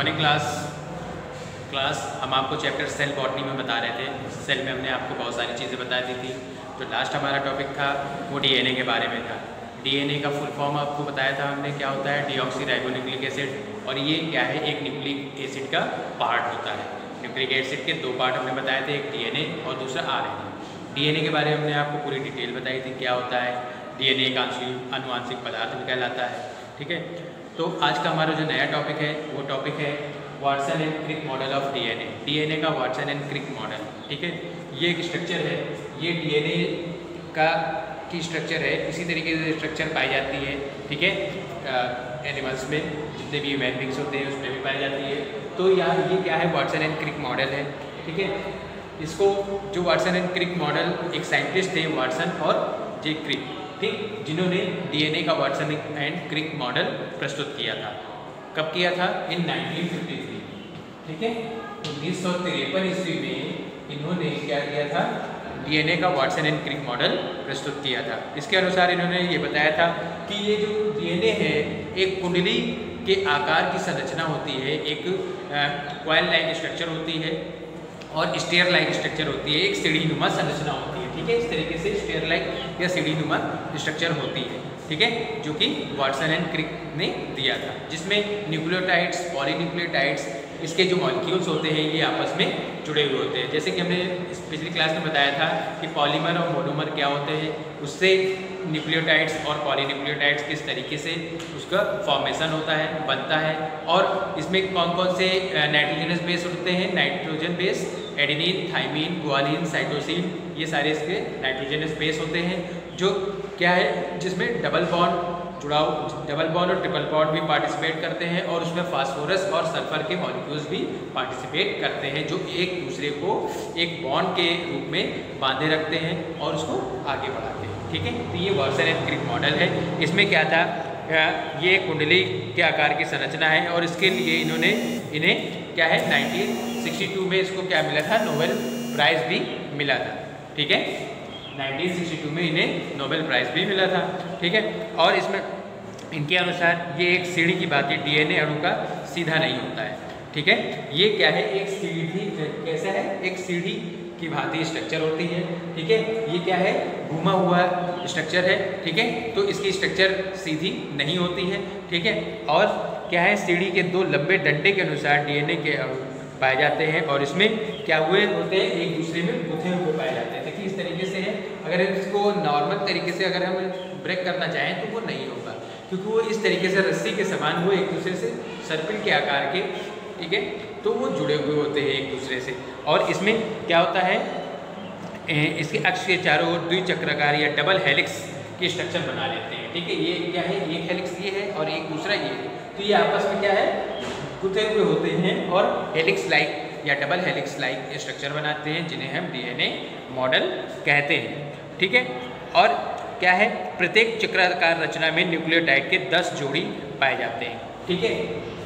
Morning class हम आपको chapter cell botany में बता रहे थे। सेल में हमने आपको बहुत सारी चीज़ें बता दी थी। तो लास्ट हमारा टॉपिक था वो डीएनए के बारे में था। डीएनए का फुल फॉर्म आपको बताया था हमने, क्या होता है डीऑक्सीराइबोन्यूक्लिक एसिड, और ये क्या है एक न्यूक्लिक एसिड का पार्ट होता है। न्यूक्लिक एसिड के दो पार्ट हमने बताए थे, एक डीएनए और दूसरा आरएनए। डीएनए के बारे में हमने आपको पूरी डिटेल बताई थी, क्या होता है डीएनए एक आनुवांशिक पदार्थ में कहलाता है। ठीक है, तो आज का हमारा जो नया टॉपिक है वो टॉपिक है Watson and Crick model of DNA. DNA का वाटसन एंड क्रिक मॉडल। ठीक है, ये एक स्ट्रक्चर है, ये डीएनए का की स्ट्रक्चर है। इसी तरीके से स्ट्रक्चर पाई जाती है, ठीक है, एनिमल्स में, जितने भी ह्यूमन बींग्स होते हैं उसमें भी पाई जाती है। तो यहाँ ये क्या है, वाटसन एंड क्रिक मॉडल है। ठीक है, इसको जो वाटसन एंड क्रिक मॉडल, एक साइंटिस्ट थे वाटसन और जे क्रिक, ठीक, जिन्होंने डीएनए का वाटसन एंड क्रिक मॉडल प्रस्तुत किया था। कब किया था? इन 1953। ठीक है, 1953 ईस्वी में इन्होंने क्या किया था, डीएनए का वाटसन एंड क्रिक मॉडल प्रस्तुत किया था। इसके अनुसार इन्होंने ये बताया था कि ये जो डीएनए है एक कुंडली के आकार की संरचना होती है, एक कॉइल लाइक स्ट्रक्चर होती है और स्टेयर लाइक स्ट्रक्चर होती है, एक सीढ़ीनुमा संरचना होती है। ठीक है, इस तरीके से स्टेयर लाइक या सीढ़ीनुमा स्ट्रक्चर होती है। ठीक है, जो कि वाटसन एंड क्रिक ने दिया था, जिसमें न्यूक्लियोटाइड्स, पॉलीन्यूक्लियोटाइड्स, इसके जो मॉलिक्यूल्स होते हैं ये आपस में जुड़े हुए होते हैं। जैसे कि हमने पिछली क्लास में बताया था कि पॉलीमर और मोनोमर क्या होते हैं, उससे न्यूक्लियोटाइड्स और पॉलीन्यूक्लियोटाइड्स किस तरीके से उसका फॉर्मेशन होता है, बनता है, और इसमें कौन कौन से नाइट्रोजनस बेस होते हैं, nitrogen base, adenine, thymine, guanine, cytosine, ये सारे इसके नाइट्रोजनस बेस होते हैं, जो क्या है जिसमें डबल बॉन्ड और ट्रिपल बॉन्ड भी पार्टिसिपेट करते हैं, और उसमें फास्फोरस और सल्फर के मॉलिक्यूल्स भी पार्टिसिपेट करते हैं, जो एक दूसरे को एक बॉन्ड के रूप में बांधे रखते हैं और उसको आगे बढ़ाते हैं। ठीक है, तो ये वाटसन एंड क्रिक मॉडल है। इसमें क्या था, ये कुंडली के आकार की संरचना है, और इसके लिए इन्हें क्या है 1962 में इसको क्या मिला था, नोबेल प्राइज़ भी मिला था। ठीक है, 1962 में इन्हें नोबेल प्राइज़ भी मिला था। ठीक है, और इसमें इनके अनुसार ये एक सीढ़ी की बात है, डीएनए अणु का सीधा नहीं होता है। ठीक है, ये क्या है, एक सीढ़ी, कैसा है, एक सीढ़ी की भांति स्ट्रक्चर होती है। ठीक है, ये क्या है, घुमा हुआ स्ट्रक्चर है। ठीक है, तो इसकी स्ट्रक्चर सीधी नहीं होती है। ठीक है, और क्या है, सीढ़ी के दो लंबे डंडे के अनुसार डीएनए के पाए जाते हैं, और इसमें क्या हुए होते हैं, एक दूसरे में गुथे हुए पाए जाते हैं। देखिए इस तरीके से है, अगर इसको नॉर्मल तरीके से अगर हम ब्रेक करना चाहें तो वो नहीं होगा, क्योंकि वो इस तरीके से रस्सी के समान वो एक दूसरे से सर्पिल के आकार के, ठीक है, तो वो जुड़े हुए होते हैं एक दूसरे से। और इसमें क्या होता है, इसके अक्ष के चारों ओर द्विचक्राकार या डबल हेलिक्स की स्ट्रक्चर बना लेते हैं। ठीक है, ये क्या है, एक हेलिक्स ये है और एक दूसरा ये है, तो ये आपस में क्या है, गुथे हुए होते हैं और हेलिक्स लाइक या डबल हेलिक्स लाइक स्ट्रक्चर बनाते हैं, जिन्हें हम डीएनए मॉडल कहते हैं। ठीक है, और क्या है, प्रत्येक चक्राकार रचना में न्यूक्लियोटाइड के 10 जोड़ी पाए जाते हैं। ठीक है,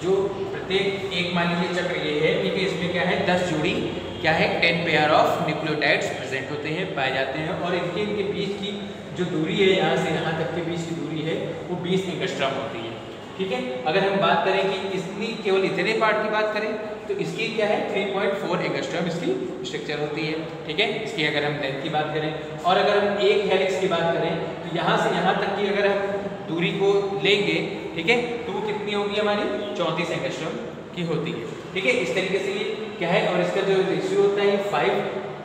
जो प्रत्येक एक मान लीजिए चक्र ये है, ठीक है, इसमें क्या है 10 जोड़ी क्या है 10 पेयर ऑफ न्यूक्लियोटाइड्स प्रेजेंट होते हैं, पाए जाते हैं, और इनके बीच की जो दूरी है, यहाँ से यहाँ तक के बीच की दूरी है वो 20 एंगस्ट्रॉम होती है। ठीक है, अगर हम बात करें कि इसकी केवल इतने पार्ट की बात करें तो इसकी क्या है 3.4 एंगस्ट्रॉम इसकी स्ट्रक्चर होती है। ठीक है, इसकी अगर हम लेंथ की बात करें, और अगर हम एक हेलिक्स की बात करें तो यहाँ से यहाँ तक की अगर हम दूरी को लेंगे, ठीक है, तो वो कितनी होगी हमारी 34 एंगस्ट्रॉम की होती है। ठीक है, इस तरीके से ये क्या है, और इसका जो रेशियो होता है 5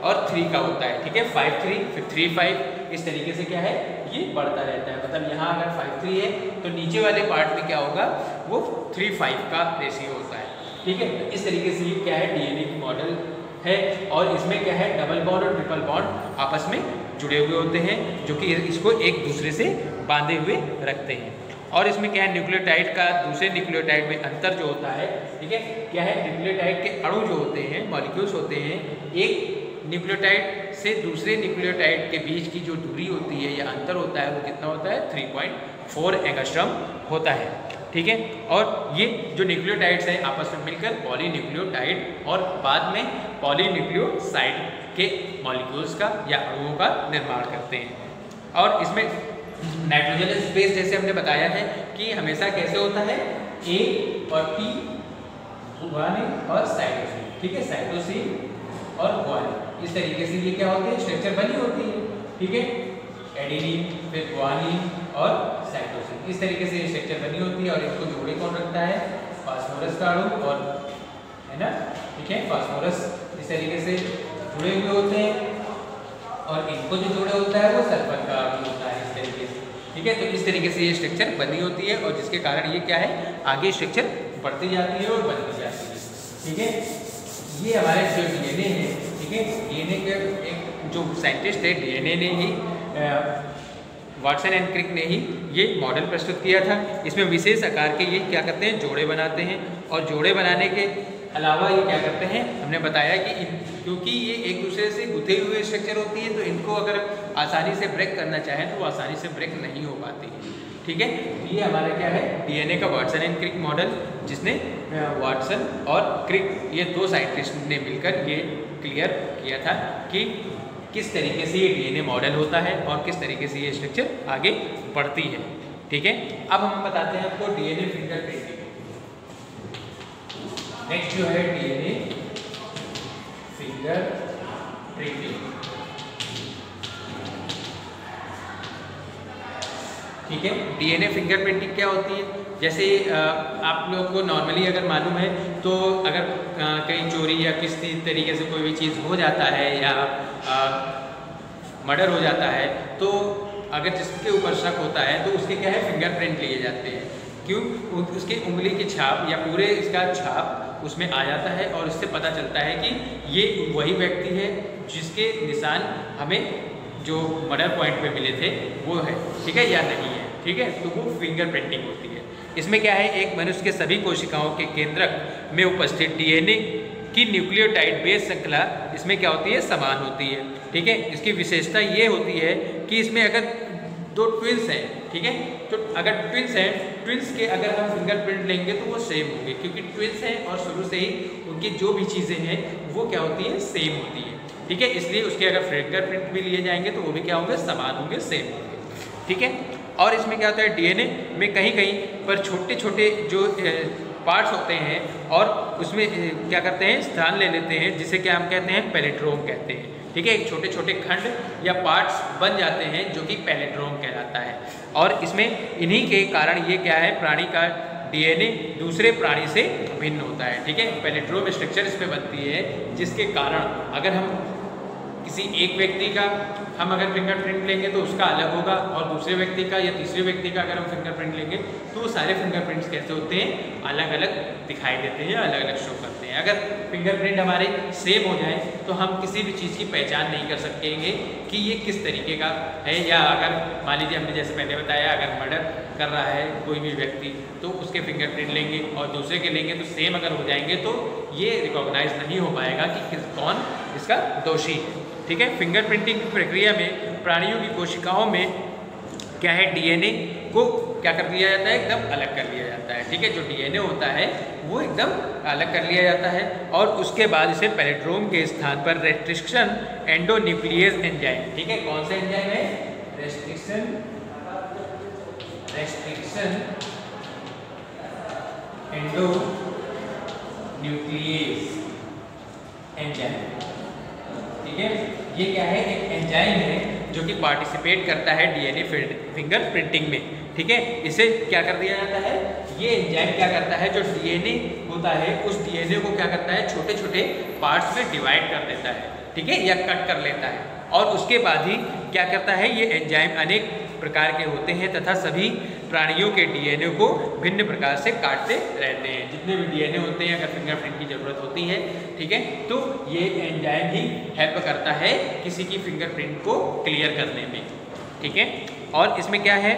और 3 का होता है। ठीक है, 5-3 फिर 3-5, इस तरीके से क्या है ये बढ़ता रहता है। मतलब यहाँ अगर 5-3 है तो नीचे वाले पार्ट में क्या होगा, वो 3-5 का रेशियो होता है। ठीक है, तो इस तरीके से ये क्या है डीएनए की मॉडल है, और इसमें क्या है डबल बॉन्ड और ट्रिपल बॉन्ड आपस में जुड़े हुए होते हैं, जो कि इसको एक दूसरे से बांधे हुए रखते हैं। और इसमें क्या है, न्यूक्लियोटाइड का दूसरे न्यूक्लियोटाइड में अंतर जो होता है, ठीक है, क्या है, न्यूक्लियोटाइड के अणु जो होते हैं, मॉलिक्यूल्स होते हैं, एक न्यूक्लियोटाइड से दूसरे न्यूक्लियोटाइड के बीच की जो दूरी होती है या अंतर होता है वो कितना होता है 3.4 एंगस्ट्रॉम होता है। ठीक है, और ये जो न्यूक्लियोटाइड्स हैं आपस में मिलकर पॉलीन्यूक्लियोटाइड और बाद में पॉलीन्यूक्लियोसाइड के मॉलिक्यूल्स का या अणुओं का निर्माण करते हैं। और इसमें नाइट्रोजन स्पेस जैसे हमने बताया है कि हमेशा कैसे होता है, A और P गुआनिन और साइटोसिन, ठीक है, साइटोसिन और गुआनिन, इस तरीके से ये क्या होते हैं, स्ट्रक्चर बनी होती है, ठीक है, एडेनिन, फिर गुआनिन और साइटोसिन, इस तरीके से ये स्ट्रक्चर बनी होती है। और इनको जोड़े कौन रखता है, फास्फोरस का अणु, और है ना, ठीक है, फास्फोरस इस तरीके से जुड़े हुए होते हैं, और इनको जो जोड़े होता है वो सल्फर का अणु होता है, इस तरीके से, ठीक है। तो इस तरीके से ये स्ट्रक्चर बनी होती है, और जिसके कारण ये क्या है, आगे स्ट्रक्चर बढ़ती जाती है और बनती जाती है, ठीक है। ये हमारे जो डीएनए है, ठीक है, डीएनए के एक जो साइंटिस्ट है, डीएनए ने ही वाटसन एंड क्रिक ने ही ये मॉडल प्रस्तुत किया था। इसमें विशेष आकार के ये क्या करते हैं, जोड़े बनाते हैं, और जोड़े बनाने के अलावा ये क्या करते हैं, हमने बताया कि क्योंकि ये एक दूसरे से गुथे हुए स्ट्रक्चर होती है, तो इनको अगर आसानी से ब्रेक करना चाहें तो वो आसानी से ब्रेक नहीं हो पाती है, ठीक है। ये हमारा क्या है, डीएनए का वाटसन एंड क्रिक मॉडल, जिसने वाटसन और क्रिक ये दो साइंटिस्ट ने मिलकर ये क्लियर किया था कि किस तरीके से ये डीएनए मॉडल होता है और किस तरीके से ये स्ट्रक्चर आगे बढ़ती है, ठीक है। अब हम बताते हैं आपको डीएनए फिंगरप्रिंटिंग। नेक्स्ट जो है डीएनए फिंगरप्रिंटिंग, ठीक है। डीएनए फिंगरप्रिंटिंग क्या होती है, जैसे आप लोगों को नॉर्मली अगर मालूम है तो अगर कहीं चोरी या किसी तरीके से कोई भी चीज़ हो जाता है या मर्डर हो जाता है, तो अगर जिसके ऊपर शक होता है तो उसके क्या है, फिंगरप्रिंट लिए जाते हैं। क्यों, उसकी उंगली की छाप या पूरे इसका छाप उसमें आ जाता है, और इससे पता चलता है कि ये वही व्यक्ति है जिसके निशान हमें जो मर्डर पॉइंट पे मिले थे वो है, ठीक है, या नहीं है, ठीक है। तो वो फिंगरप्रिंटिंग होती है। इसमें क्या है, एक मनुष्य के सभी कोशिकाओं के केंद्रक में उपस्थित डीएनए की न्यूक्लियोटाइड बेस श्रृंखला इसमें क्या होती है, समान होती है, ठीक है। इसकी विशेषता ये होती है कि इसमें अगर दो ट्विंस हैं, ठीक है, तो अगर ट्विंस हैं, ट्विंस के अगर हम फिंगरप्रिंट लेंगे तो वो सेम होंगे, क्योंकि ट्विंस हैं और शुरू से ही उनकी जो भी चीज़ें हैं वो क्या होती है, सेम होती है, ठीक है। इसलिए उसके अगर फिंगरप्रिंट भी लिए जाएंगे तो वो भी क्या होंगे, समान होंगे, सेम होंगे, ठीक है। और इसमें क्या होता है, डीएनए में कहीं कहीं पर छोटे छोटे जो पार्ट्स होते हैं और उसमें क्या करते हैं, स्थान ले लेते हैं, जिसे क्या हम कहते हैं, पैलिड्रोम कहते हैं, ठीक है। छोटे छोटे खंड या पार्ट्स बन जाते हैं जो कि पैलिड्रोम कहलाता है। और इसमें इन्हीं के कारण ये क्या है, प्राणी का डीएनए दूसरे प्राणी से भिन्न होता है, ठीक है। पैलिड्रोम स्ट्रक्चर इसमें बनती है, जिसके कारण अगर हम किसी एक व्यक्ति का हम अगर फिंगरप्रिंट लेंगे तो उसका अलग होगा, और दूसरे व्यक्ति का या तीसरे व्यक्ति का अगर हम फिंगरप्रिंट लेंगे तो सारे फिंगरप्रिंट्स कैसे होते हैं, अलग अलग दिखाई देते हैं, अलग अलग शो करते हैं। अगर फिंगरप्रिंट हमारे सेम हो जाए तो हम किसी भी चीज़ की पहचान नहीं कर सकेंगे कि ये किस तरीके का है। या अगर मान लीजिए हमने जैसे पहले बताया, अगर मर्डर कर रहा है कोई भी व्यक्ति तो उसके फिंगरप्रिंट लेंगे और दूसरे के लेंगे तो सेम अगर हो जाएंगे तो ये रिकॉग्नाइज नहीं हो पाएगा कि कौन इसका दोषी है, ठीक है। फिंगरप्रिंटिंग की प्रक्रिया में प्राणियों की कोशिकाओं में क्या है, डीएनए को क्या कर दिया जाता है, एकदम अलग कर लिया जाता है, ठीक है। जो डीएनए होता है वो एकदम अलग कर लिया जाता है, और उसके बाद इसे पैलिड्रोम के स्थान पर रेस्ट्रिक्शन एंडोन्यूक्लियेज एंजाइम, ठीक है। कौन सा एंजाइम है, रेस्ट्रिक्शन एंडोन्यूक्लियेज एंजाइम, ठीक है। ये क्या है, एक एंजाइम है जो कि पार्टिसिपेट करता है डीएनए फिंगरप्रिंटिंग में, ठीक है। इसे क्या कर दिया जाता है, ये एंजाइम क्या करता है, जो डीएनए होता है उस डीएनए को क्या करता है, छोटे छोटे पार्ट्स में डिवाइड कर देता है, ठीक है, या कट कर लेता है। और उसके बाद ही क्या करता है, ये एंजाइम अनेक प्रकार के होते हैं तथा सभी प्राणियों के डीएनए को भिन्न प्रकार से काटते रहते हैं। जितने भी डीएनए होते हैं, अगर फिंगरप्रिंट की ज़रूरत होती है, ठीक है, तो ये एंजाइम ही हेल्प करता है किसी की फिंगरप्रिंट को क्लियर करने में, ठीक है। और इसमें क्या है,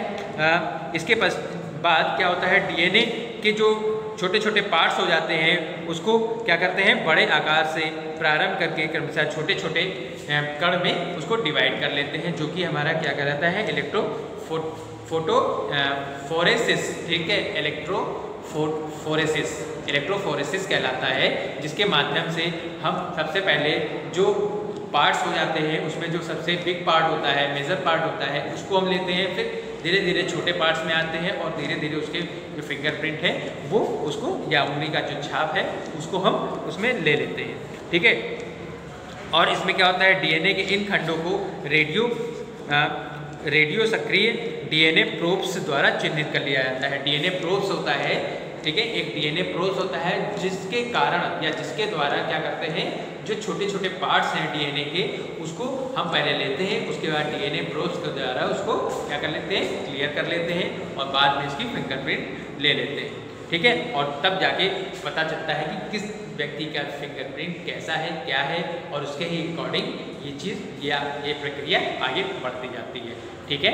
इसके बाद क्या होता है, डीएनए के जो छोटे छोटे पार्ट्स हो जाते हैं उसको क्या करते हैं, बड़े आकार से प्रारंभ करके क्रमशः छोटे छोटे कण में उसको डिवाइड कर लेते हैं, जो कि हमारा क्या कहलाता है, इलेक्ट्रोफोरेसिस, ठीक है, इलेक्ट्रोफोरेसिस कहलाता है, जिसके माध्यम से हम सबसे पहले जो पार्ट्स हो जाते हैं उसमें जो सबसे बिग पार्ट होता है, मेजर पार्ट होता है, उसको हम लेते हैं, फिर धीरे धीरे छोटे पार्ट्स में आते हैं और धीरे धीरे उसके जो फिंगरप्रिंट है वो उसको, या उंगली का जो छाप है उसको हम उसमें ले लेते हैं, ठीक है। और इसमें क्या होता है, डीएनए के इन खंडों को रेडियो सक्रिय डीएनए प्रोब्स द्वारा चिन्हित कर लिया जाता है। डीएनए प्रोब्स होता है, ठीक है, एक डीएनए प्रोब्स होता है जिसके कारण या जिसके द्वारा क्या करते हैं, जो छोटे छोटे पार्ट्स हैं डीएनए के उसको हम पहले लेते हैं, उसके बाद डीएनए प्रोब्स के द्वारा उसको क्या कर लेते हैं, क्लियर कर लेते हैं और बाद में इसकी फिंगरप्रिंट ले लेते हैं, ठीक है। और तब जाके पता चलता है कि किस व्यक्ति का फिंगरप्रिंट कैसा है, क्या है, और उसके ही अकॉर्डिंग ये चीज़ या ये प्रक्रिया आगे बढ़ती जाती है, ठीक है।